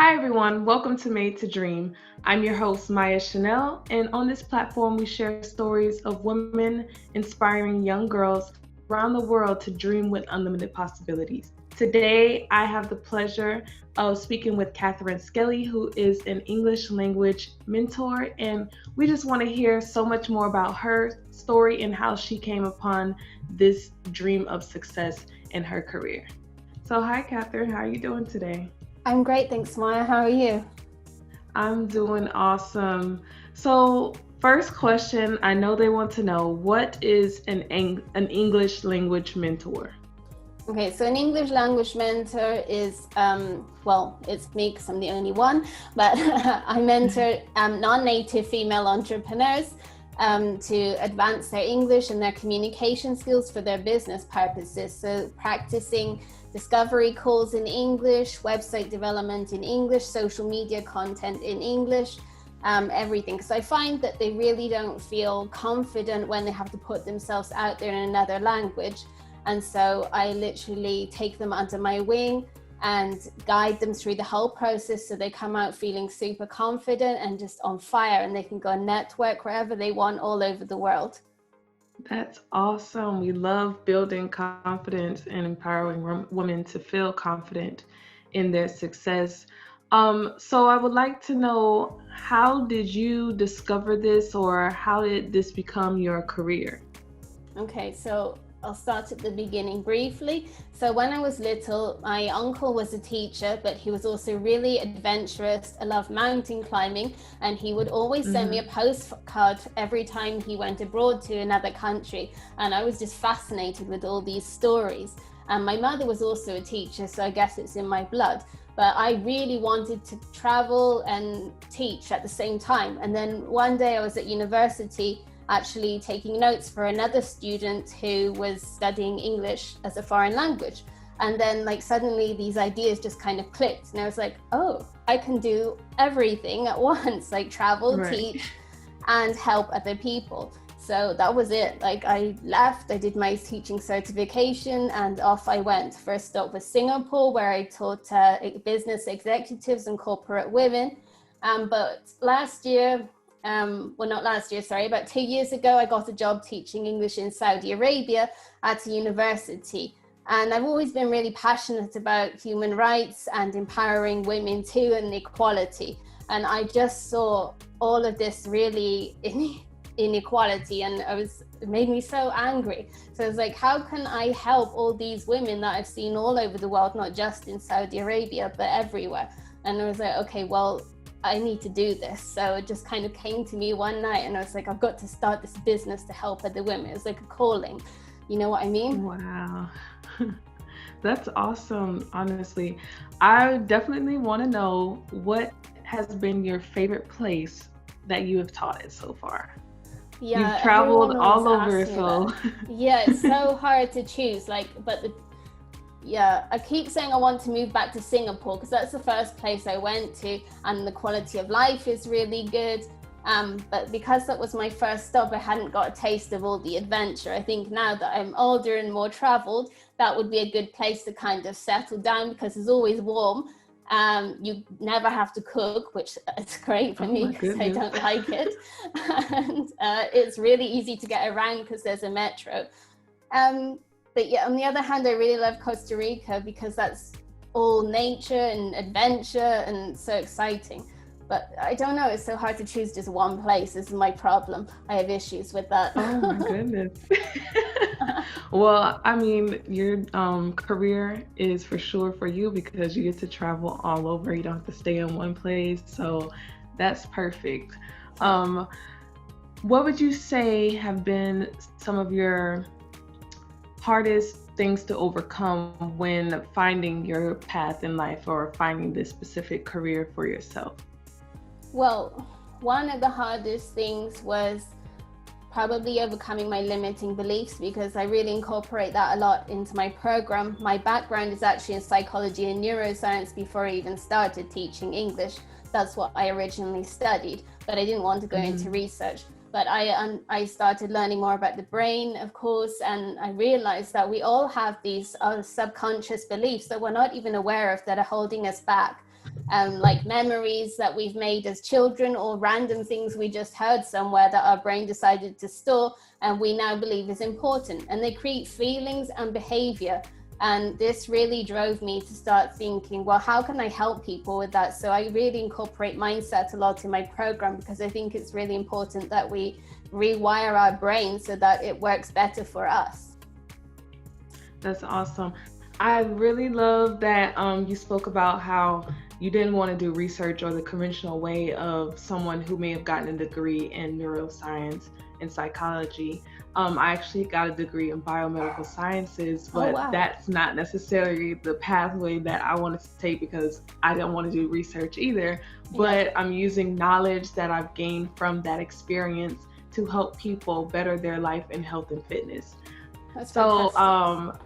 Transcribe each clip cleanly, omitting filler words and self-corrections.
Hi, everyone. Welcome to Made to Dream. I'm your host, Maya Chanel, and on this platform, we share stories of women inspiring young girls around the world to dream with unlimited possibilities. Today, I have the pleasure of speaking with Katherine Skelly, who is an English language mentor, and we just want to hear so much more about her story and how she came upon this dream of success in her career. So, hi, Katherine. How are you doing today? I'm great, thanks, Maya. How are you? I'm doing awesome. So, first question, I know they want to know what is an English language mentor? Okay, so an English language mentor is, it's me because I'm the only one, but I mentor non-native female entrepreneurs to advance their English and their communication skills for their business purposes. So practicing discovery calls in English, website development in English, social media content in English, everything. Because I find that they really don't feel confident when they have to put themselves out there in another language. And so I literally take them under my wing and guide them through the whole process so they come out feeling super confident and just on fire, and they can go network wherever they want all over the world. That's awesome. We love building confidence and empowering women to feel confident in their success. So I would like to know, how did you discover this, or how did this become your career? Okay, so I'll start at the beginning briefly. So when I was little, my uncle was a teacher, but he was also really adventurous. I loved mountain climbing, and he would always send me a postcard every time he went abroad to another country. And I was just fascinated with all these stories. And my mother was also a teacher, so I guess it's in my blood. But I really wanted to travel and teach at the same time. And then one day I was at university actually taking notes for another student who was studying English as a foreign language. And then suddenly these ideas just kind of clicked. And I was like, oh, I can do everything at once, like travel, Right. teach, and help other people. So that was it. I left, I did my teaching certification, and off I went. First stop was Singapore, where I taught business executives and corporate women. But last year, about 2 years ago, I got a job teaching English in Saudi Arabia at a university. And I've always been really passionate about human rights and empowering women too, and equality. And I just saw all of this really inequality, and it made me so angry. So I was like, how can I help all these women that I've seen all over the world, not just in Saudi Arabia, but everywhere? And I was like, okay, well, I need to do this. So it just kind of came to me one night, and I was like, I've got to start this business to help other women. It's like a calling. You know what I mean? Wow. That's awesome, honestly. I definitely want to know, what has been your favorite place that you have taught at so far? Yeah, You've everyone traveled always all over, asks me so that. Yeah, it's so hard to choose. I keep saying I want to move back to Singapore because that's the first place I went to, and the quality of life is really good. But because that was my first stop, I hadn't got a taste of all the adventure. I think now that I'm older and more traveled, that would be a good place to kind of settle down, because it's always warm. You never have to cook, which is great for oh me my because I goodness. don't like it. And it's really easy to get around because there's a metro. But yeah, on the other hand, I really love Costa Rica because that's all nature and adventure and so exciting. But I don't know, it's so hard to choose just one place. This is my problem. I have issues with that. Oh my goodness. Well, I mean, your career is for sure for you because you get to travel all over. You don't have to stay in one place. So that's perfect. Um, what would you say have been some of your hardest things to overcome when finding your path in life, or finding this specific career for yourself? Well, one of the hardest things was probably overcoming my limiting beliefs, because I really incorporate that a lot into my program. My background is actually in psychology and neuroscience before I even started teaching English. That's what I originally studied, but I didn't want to go into research. But I started learning more about the brain, of course, and I realized that we all have these subconscious beliefs that we're not even aware of that are holding us back. like memories that we've made as children, or random things we just heard somewhere that our brain decided to store and we now believe is important. And they create feelings and behavior. And this really drove me to start thinking, well, how can I help people with that? So I really incorporate mindset a lot in my program, because I think it's really important that we rewire our brain so that it works better for us. That's awesome. I really love that you spoke about how you didn't want to do research or the conventional way of someone who may have gotten a degree in neuroscience and psychology. I actually got a degree in biomedical sciences, but wow. That's not necessarily the pathway that I wanted to take, because I don't want to do research either. But I'm using knowledge that I've gained from that experience to help people better their life in health and fitness. That's So, fantastic.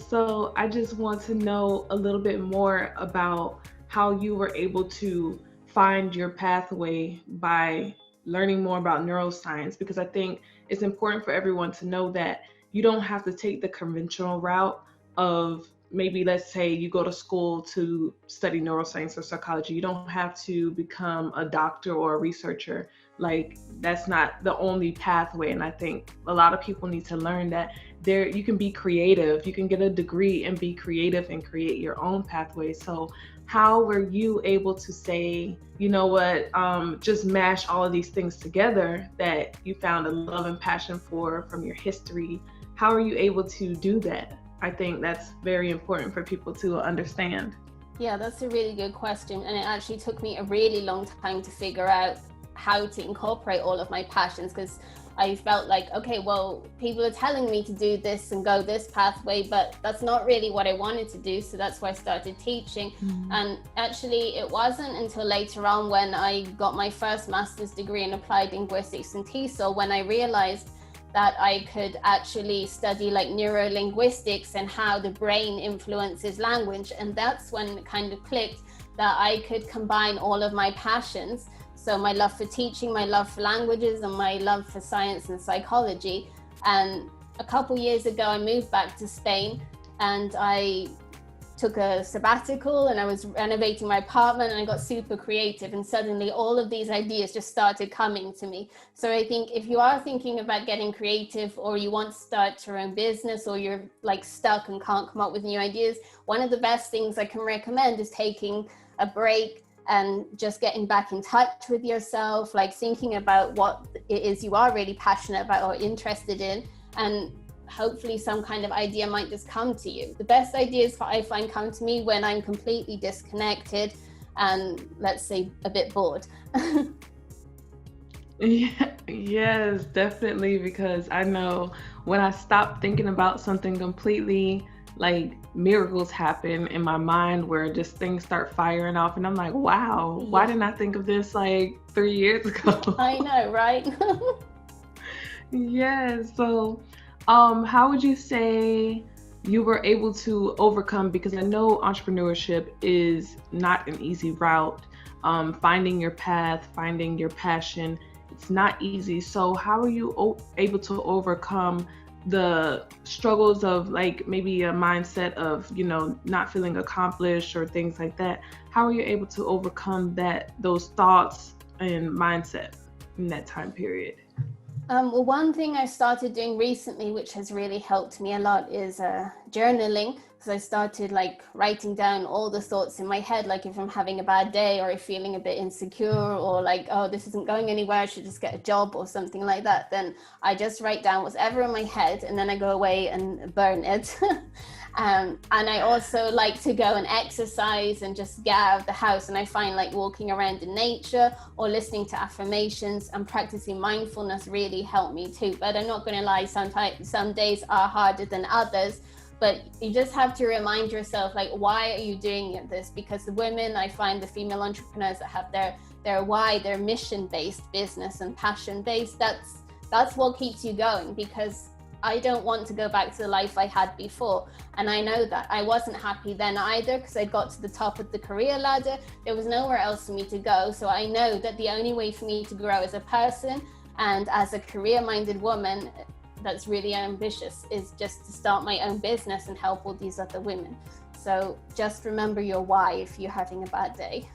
so I just want to know a little bit more about how you were able to find your pathway by learning more about neuroscience, because I think it's important for everyone to know that you don't have to take the conventional route of, maybe let's say you go to school to study neuroscience or psychology. You don't have to become a doctor or a researcher. Like, that's not the only pathway. And I think a lot of people need to learn that you can be creative. You can get a degree and be creative and create your own pathway. So how were you able to say, you know what, just mash all of these things together that you found a love and passion for from your history? How are you able to do that? I think that's very important for people to understand. Yeah, that's a really good question. And it actually took me a really long time to figure out how to incorporate all of my passions, because I felt like, okay, well, people are telling me to do this and go this pathway, but that's not really what I wanted to do. So that's why I started teaching. And actually, it wasn't until later on, when I got my first master's degree in applied linguistics and TESOL, when I realized that I could actually study like neurolinguistics and how the brain influences language. And that's when it kind of clicked that I could combine all of my passions. So my love for teaching, my love for languages, and my love for science and psychology. And a couple years ago, I moved back to Spain, and I took a sabbatical, and I was renovating my apartment, and I got super creative, and suddenly all of these ideas just started coming to me. So I think if you are thinking about getting creative, or you want to start your own business, or you're like stuck and can't come up with new ideas, one of the best things I can recommend is taking a break and just getting back in touch with yourself, like thinking about what it is you are really passionate about or interested in, and hopefully some kind of idea might just come to you. The best ideas I find come to me when I'm completely disconnected and, let's say, a bit bored. Yeah, yes, definitely, because I know when I stop thinking about something completely, like, miracles happen in my mind where just things start firing off, and I'm like, wow, why didn't I think of this like 3 years ago? I know, right? Yes. So, how would you say you were able to overcome, because I know entrepreneurship is not an easy route. Finding your path, finding your passion, it's not easy. So how are you able to overcome the struggles of, like, maybe a mindset of, not feeling accomplished or things like that? How are you able to overcome those thoughts and mindset in that time period? Well, one thing I started doing recently, which has really helped me a lot, is journaling. Because I started like writing down all the thoughts in my head, like if I'm having a bad day or if feeling a bit insecure, or like, oh, this isn't going anywhere, I should just get a job or something like that. Then I just write down what's ever in my head, and then I go away and burn it. And I also like to go and exercise and just get out of the house. And I find like walking around in nature or listening to affirmations and practicing mindfulness really help me too. But I'm not going to lie, sometimes some days are harder than others. But you just have to remind yourself, like, why are you doing this? Because the women, I find the female entrepreneurs that have their why, their mission-based business and passion-based, that's what keeps you going. Because I don't want to go back to the life I had before. And I know that I wasn't happy then either, because I got to the top of the career ladder. There was nowhere else for me to go. So I know that the only way for me to grow as a person and as a career-minded woman that's really ambitious is just to start my own business and help all these other women. So just remember your why if you're having a bad day.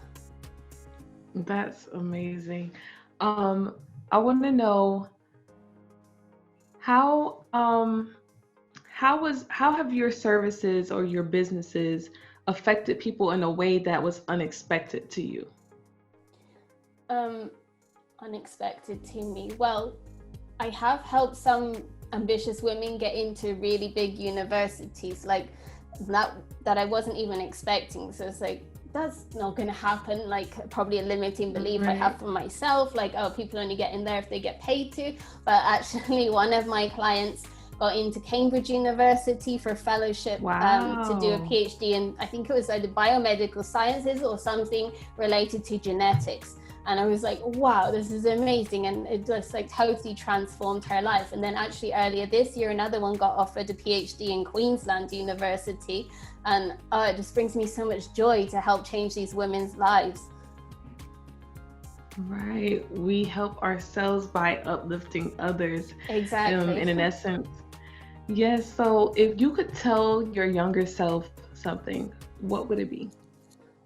That's amazing. I want to know how how have your services or your businesses affected people in a way that was unexpected to you? Um, Unexpected to me. Well, I have helped some ambitious women get into really big universities, like that I wasn't even expecting. So it's like, that's not going to happen. Like, probably a limiting belief I have for myself, like, oh, people only get in there if they get paid to. But actually, one of my clients got into Cambridge University for fellowship. Wow. To do a PhD in, I think it was either biomedical sciences or something related to genetics. And I was like, wow, this is amazing. And it just like totally transformed her life. And then actually earlier this year, another one got offered a PhD in Queensland University. And it just brings me so much joy to help change these women's lives. Right. We help ourselves by uplifting others. Exactly. In essence. Yes. So if you could tell your younger self something, what would it be?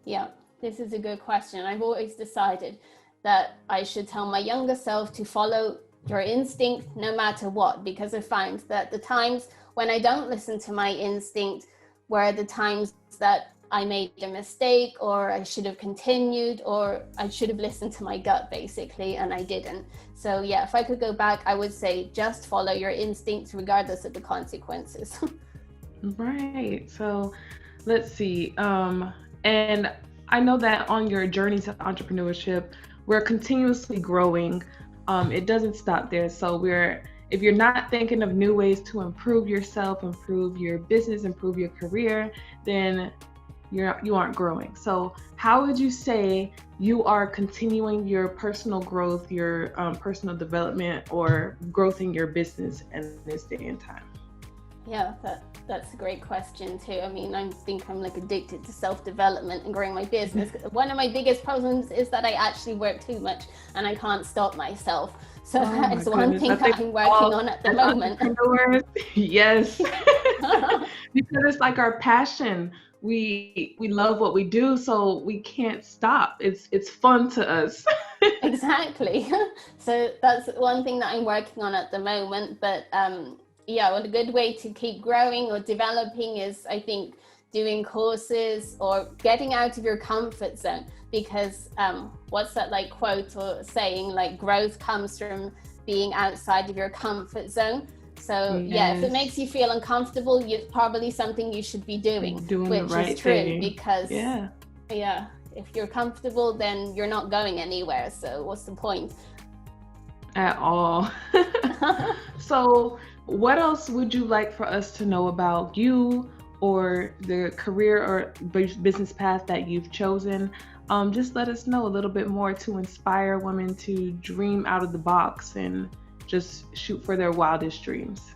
Yeah. This is a good question. I've always decided that I should tell my younger self to follow your instinct no matter what, because I find that the times when I don't listen to my instinct were the times that I made a mistake, or I should have continued, or I should have listened to my gut basically, and I didn't. So yeah, if I could go back, I would say just follow your instincts regardless of the consequences. Right. So let's see. And I know that on your journey to entrepreneurship, we're continuously growing. It doesn't stop there. So if you're not thinking of new ways to improve yourself, improve your business, improve your career, then you aren't growing. So how would you say you are continuing your personal growth, your personal development, or growth in your business in this day and time? Yeah, that's a great question too. I mean, I think I'm like addicted to self-development and growing my business. One of my biggest problems is that I actually work too much and I can't stop myself. So that's one thing that I'm working on at the moment. Yes. Because it's like our passion. We love what we do, so we can't stop. It's fun to us. Exactly. So that's one thing that I'm working on at the moment. But yeah, well, a good way to keep growing or developing is, I think, doing courses or getting out of your comfort zone, because what's that like quote or saying, like, growth comes from being outside of your comfort zone. So yeah, if it makes you feel uncomfortable, it's probably something you should be doing which is true thing. Because yeah, if you're comfortable, then you're not going anywhere. So what's the point? At all. So what else would you like for us to know about you or the career or business path that you've chosen? Just let us know a little bit more to inspire women to dream out of the box and just shoot for their wildest dreams.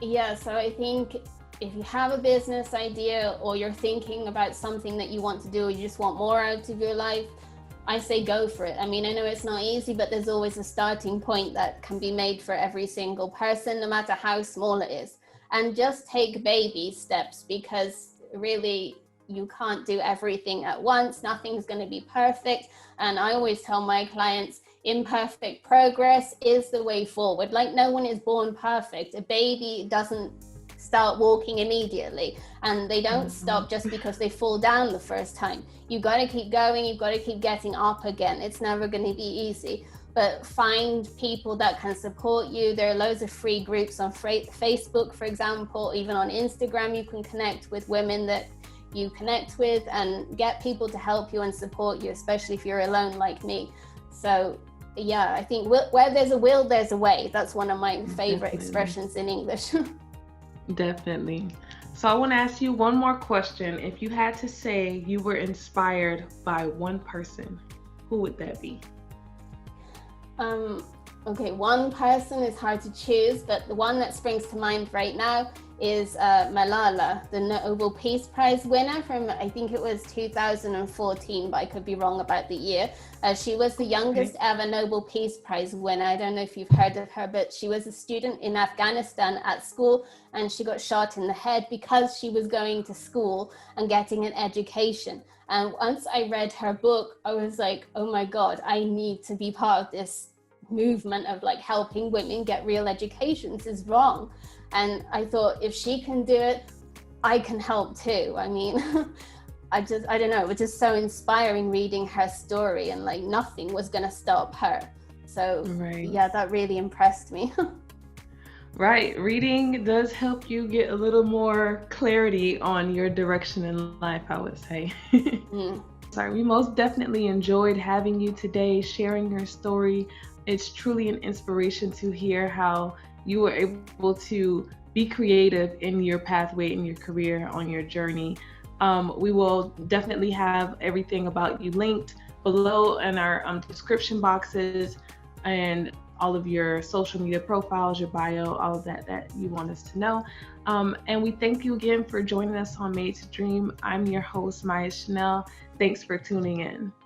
Yeah, so I think if you have a business idea or you're thinking about something that you want to do, or you just want more out of your life, I say go for it. I mean, I know it's not easy, but there's always a starting point that can be made for every single person, no matter how small it is. And just take baby steps, because really you can't do everything at once. Nothing's going to be perfect. And I always tell my clients, imperfect progress is the way forward. Like, no one is born perfect. A baby doesn't start walking immediately, and they don't stop just because they fall down the first time. You got to keep going. You've got to keep getting up again. It's never going to be easy, but find people that can support you. There are loads of free groups on Facebook, for example. Even on Instagram, you can connect with women that you connect with and get people to help you and support you, especially if you're alone like me. So yeah, I think where there's a will, there's a way. That's one of my favorite expressions in English. Definitely. So I want to ask you one more question. If you had to say you were inspired by one person, who would that be? Okay, one person is hard to choose, but the one that springs to mind right now is Malala, the Nobel Peace Prize winner from, I think it was 2014, but I could be wrong about the year. She was the youngest ever Nobel Peace Prize winner. I don't know if you've heard of her, but she was a student in Afghanistan at school, and she got shot in the head because she was going to school and getting an education. And once I read her book, I was like, oh my God, I need to be part of this movement of like helping women get real education. This is wrong. And I thought, if she can do it, I can help too. I mean, I don't know, it was just so inspiring reading her story, and like nothing was going to stop her. So yeah, that really impressed me. Right. Reading does help you get a little more clarity on your direction in life, I would say. Sorry, we most definitely enjoyed having you today, sharing your story. It's truly an inspiration to hear how you were able to be creative in your pathway, in your career, on your journey. We will definitely have everything about you linked below in our description boxes, and all of your social media profiles, your bio, all of that you want us to know. And we thank you again for joining us on Made to Dream. I'm your host, Maya Chanel. Thanks for tuning in.